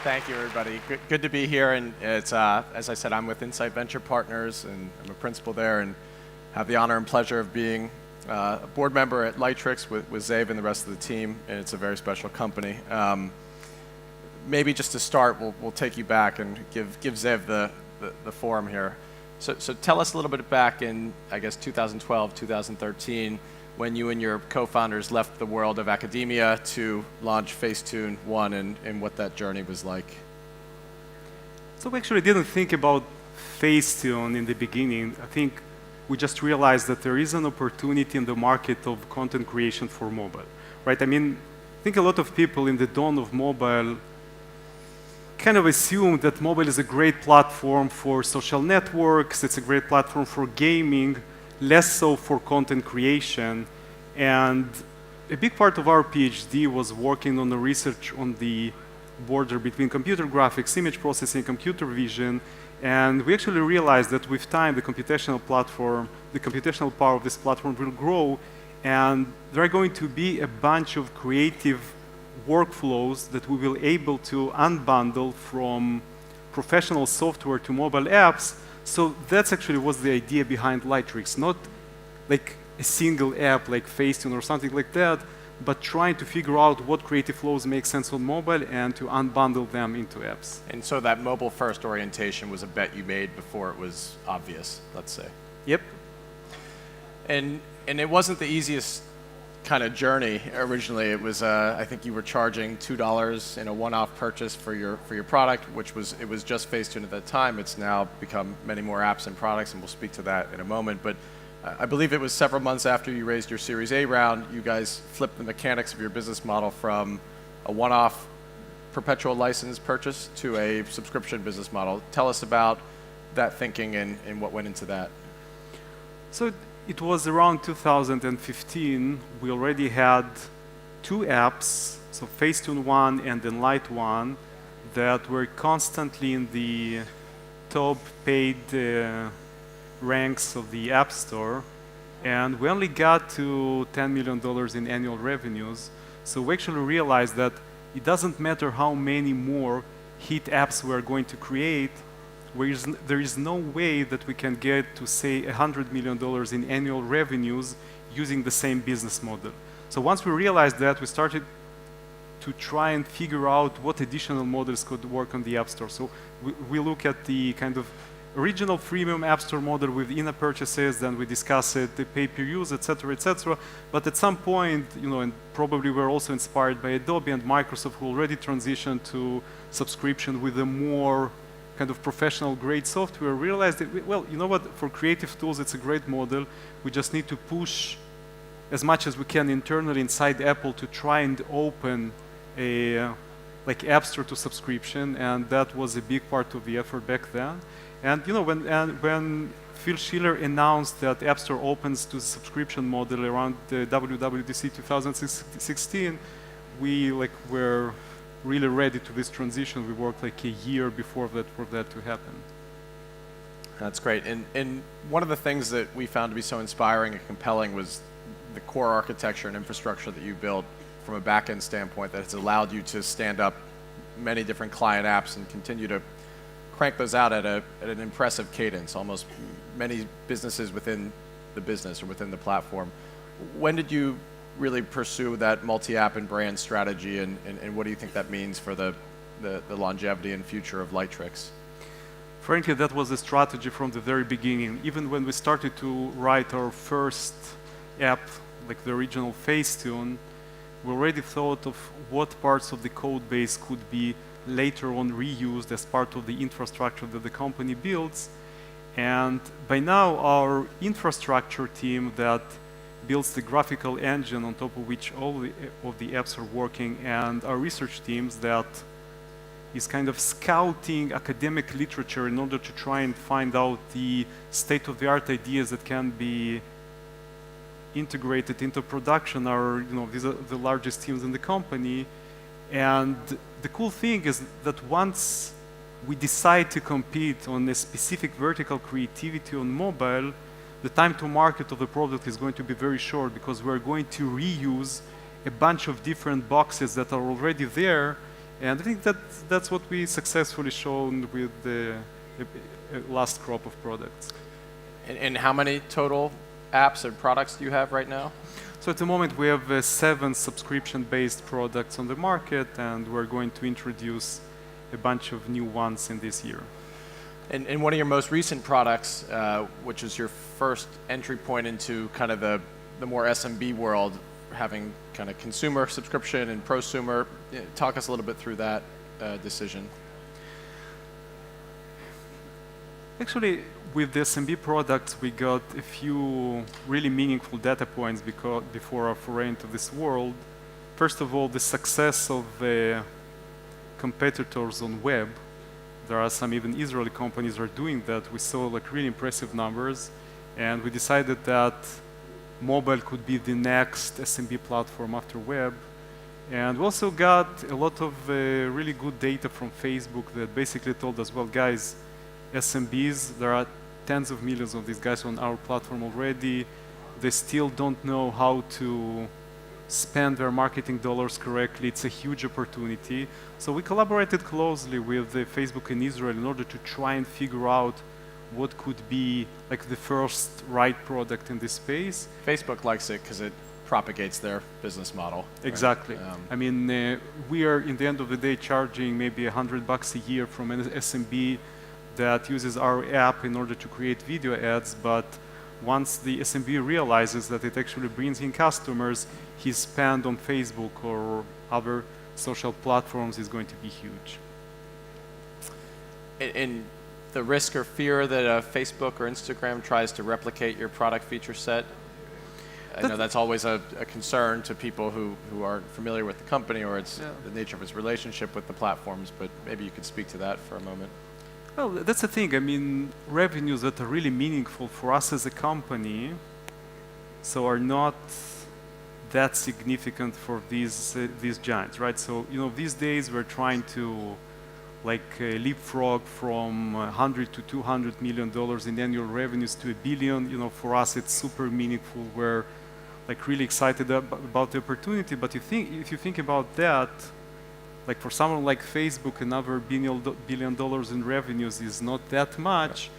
Thank you, everybody. Good to be here. And it's, as I said, I'm with Insight Venture Partners, and I'm a principal there, and have the honor and pleasure of being a board member at Lightricks with Zeev and the rest of the team. And it's a very special company. Maybe just to start, we'll take you back and give Zeev the forum here. So tell us a little bit back in, I guess, 2012, 2013, when you and your co-founders left the world of academia to launch Facetune 1 and what that journey was like. So we actually didn't think about Facetune in the beginning. I think we just realized that there is an opportunity in the market of content creation for mobile, right? I mean, I think a lot of people in the dawn of mobile kind of assume that mobile is a great platform for social networks, it's a great platform for gaming, less so for content creation. And a big part of our PhD was working on the research on the border between computer graphics, image processing, computer vision. And we actually realized that with time, the computational power of this platform will grow. And there are going to be a bunch of creative workflows that we will be able to unbundle from professional software to mobile apps. So that's actually was the idea behind Lightricks, not like a single app like Facetune or something like that, but trying to figure out what creative flows make sense on mobile and to unbundle them into apps. And so that mobile-first orientation was a bet you made before it was obvious, let's say. Yep. And it wasn't the easiest kind of journey originally. It was, I think you were charging $2 in a one-off purchase for your product, which was, it was just Facetune at that time. It's now become many more apps and products, and we'll speak to that in a moment. But I believe it was several months after you raised your Series A round, you guys flipped the mechanics of your business model from a one-off perpetual license purchase to a subscription business model. Tell us about that thinking and what went into that. So it was around 2015. We already had two apps, so Facetune 1 and then Light 1, that were constantly in the top paid ranks of the App Store. And we only got to $10 million in annual revenues. So we actually realized that it doesn't matter how many more hit apps we're going to create, there is no way that we can get to, say, $100 million in annual revenues using the same business model. So once we realized that, we started to try and figure out what additional models could work on the App Store. So we look at the kind of original freemium App Store model with in-app purchases, then we discuss it, the pay-per-use, et cetera, but at some point, you know, and probably we're also inspired by Adobe and Microsoft, who already transitioned to subscription with a more kind of professional grade software, realized that, well, you know what, for creative tools, it's a great model. We just need to push as much as we can internally inside Apple to try and open a like App Store to subscription, and that was a big part of the effort back then. And you know, when Phil Schiller announced that App Store opens to the subscription model around the WWDC 2016, we were really ready to this transition. We worked like a year before that for that to happen. That's great. And one of the things that we found to be so inspiring and compelling was the core architecture and infrastructure that you built from a back-end standpoint that has allowed you to stand up many different client apps and continue to crank those out at an impressive cadence, almost many businesses within the business or within the platform. When did you really pursue that multi-app and brand strategy, and what do you think that means for the longevity and future of Lightricks? Frankly, that was a strategy from the very beginning. Even when we started to write our first app, like the original Facetune, we already thought of what parts of the code base could be later on reused as part of the infrastructure that the company builds. And by now, our infrastructure team that builds the graphical engine on top of which all of the apps are working, and our research teams that is kind of scouting academic literature in order to try and find out the state-of-the-art ideas that can be integrated into production are, you know, these are the largest teams in the company. And the cool thing is that once we decide to compete on a specific vertical creativity on mobile, the time to market of the product is going to be very short, because we're going to reuse a bunch of different boxes that are already there, And I think that's what we successfully shown with the last crop of products. And how many total apps or products do you have right now? So at the moment we have 7 subscription-based products on the market, and we're going to introduce a bunch of new ones in this year. And one of your most recent products, which is your first entry point into kind of the more SMB world, having kind of consumer subscription and prosumer, talk us a little bit through that decision. Actually, with the SMB products, we got a few really meaningful data points before our foray into this world. First of all, the success of competitors on web. There are some even Israeli companies are doing that. We saw like really impressive numbers, and we decided that mobile could be the next SMB platform after web. And we also got a lot of really good data from Facebook that basically told us, well, guys, SMBs, there are tens of millions of these guys on our platform already. They still don't know how to spend their marketing dollars correctly. It's a huge opportunity. So we collaborated closely with Facebook in Israel in order to try and figure out what could be like the first right product in this space. Facebook likes it because it propagates their business model. Exactly. Right? I mean, we are, in the end of the day, charging maybe $100 a year from an SMB that uses our app in order to create video ads, but once the SMB realizes that it actually brings in customers, his spend on Facebook or other social platforms is going to be huge. And the risk or fear that Facebook or Instagram tries to replicate your product feature set, I know that's always a concern to people who aren't familiar with the company, or it's the nature of its relationship with the platforms, but maybe you could speak to that for a moment. Well, that's the thing. I mean, revenues that are really meaningful for us as a company, so are not that significant for these giants, right? So, you know, these days we're trying to leapfrog from $100 to $200 million in annual revenues to $1 billion. You know, for us it's super meaningful. We're like really excited about the opportunity. But if you think about that, like for someone like Facebook, another $1 billion in revenues is not that much.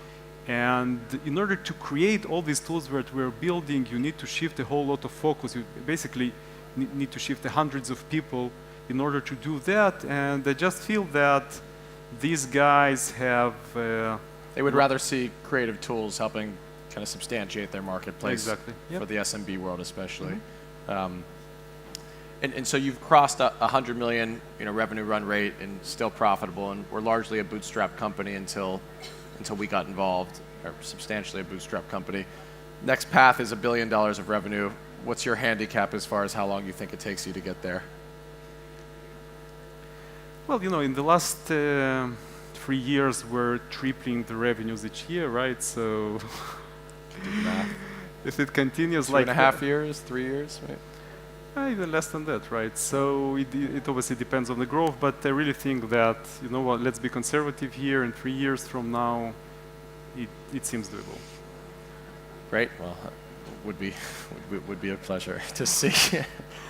And in order to create all these tools that we're building, you need to shift a whole lot of focus. You basically need to shift hundreds of people in order to do that. And I just feel that these guys have... they would rather see creative tools helping kind of substantiate their marketplace. Exactly. Yep. For the SMB world especially. Mm-hmm. And so you've crossed a $100 million revenue run rate and still profitable, and we're largely a bootstrap company until we got involved, or substantially a bootstrap company. Next path is $1 billion of revenue. What's your handicap as far as how long you think it takes you to get there? Well, you know, in the last 3 years, we're tripling the revenues each year, right? So if it continues like 2.5 years, 3 years, right? Even less than that, right? So it obviously depends on the growth, but I really think that, you know what, let's be conservative here, and 3 years from now, it seems doable. Great. Well, would be a pleasure to see.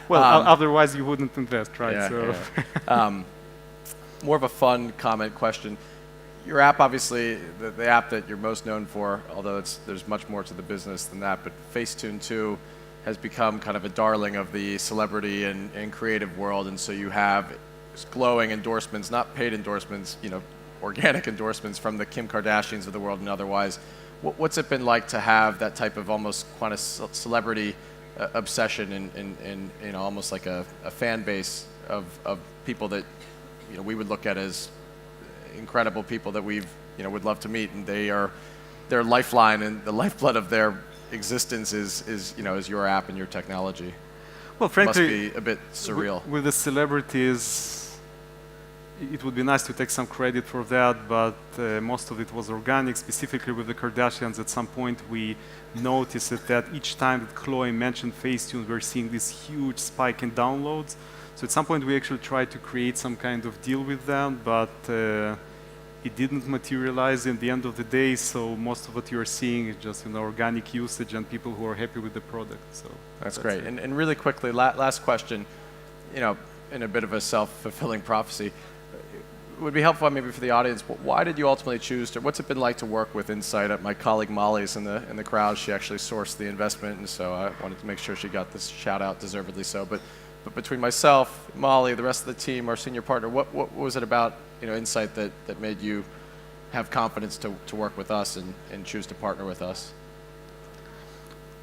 Well, otherwise you wouldn't invest, right? Yeah, so. Yeah. More of a fun comment question. Your app, obviously, the app that you're most known for, although there's much more to the business than that, but Facetune 2 has become kind of a darling of the celebrity and creative world, and so you have glowing endorsements, not paid endorsements, organic endorsements from the Kim Kardashians of the world and otherwise. What's it been like to have that type of almost kind of celebrity obsession and almost like a fan base of people that we would look at as incredible people that we've would love to meet, and their lifeline and the lifeblood of their existence is your app and your technology. Well, frankly, must be a bit surreal. With the celebrities, it would be nice to take some credit for that, but most of it was organic. Specifically with the Kardashians, at some point we noticed that each time that Chloe mentioned Facetune, we're seeing this huge spike in downloads. So at some point we actually tried to create some kind of deal with them, but it didn't materialize in the end of the day, so most of what you're seeing is just organic usage and people who are happy with the product. So that's great. And really quickly, last question, in a bit of a self-fulfilling prophecy, would be helpful maybe for the audience, why did you ultimately choose to, what's it been like to work with Insight? My colleague Molly's in the crowd. She actually sourced the investment, and so I wanted to make sure she got this shout out, deservedly so. But between myself, Molly, the rest of the team, our senior partner, what was it about Insight that made you have confidence to work with us and choose to partner with us?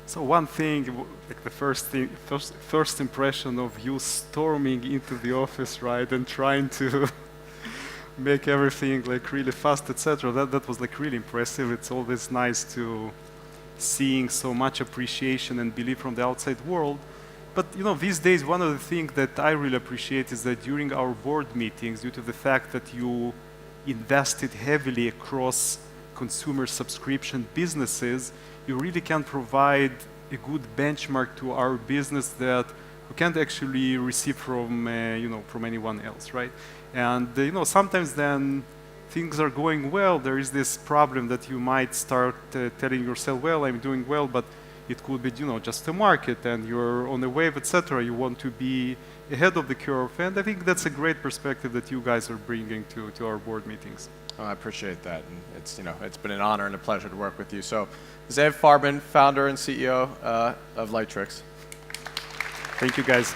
So one thing, like the first impression of you storming into the office, right, and trying to make everything like really fast, etc. That was like really impressive. It's always nice to seeing so much appreciation and belief from the outside world. But these days, one of the things that I really appreciate is that during our board meetings, due to the fact that you invested heavily across consumer subscription businesses, you really can provide a good benchmark to our business that we can't actually receive from from anyone else, right? And sometimes then things are going well. There is this problem that you might start telling yourself, well, I'm doing well, but it could be just a market and you're on a wave, etc. You want to be ahead of the curve, and I think that's a great perspective that you guys are bringing to our board meetings. Oh, I appreciate that, and it's been an honor and a pleasure to work with you. So, Zeev, Farbman, founder and CEO of Lightricks. Thank you, guys.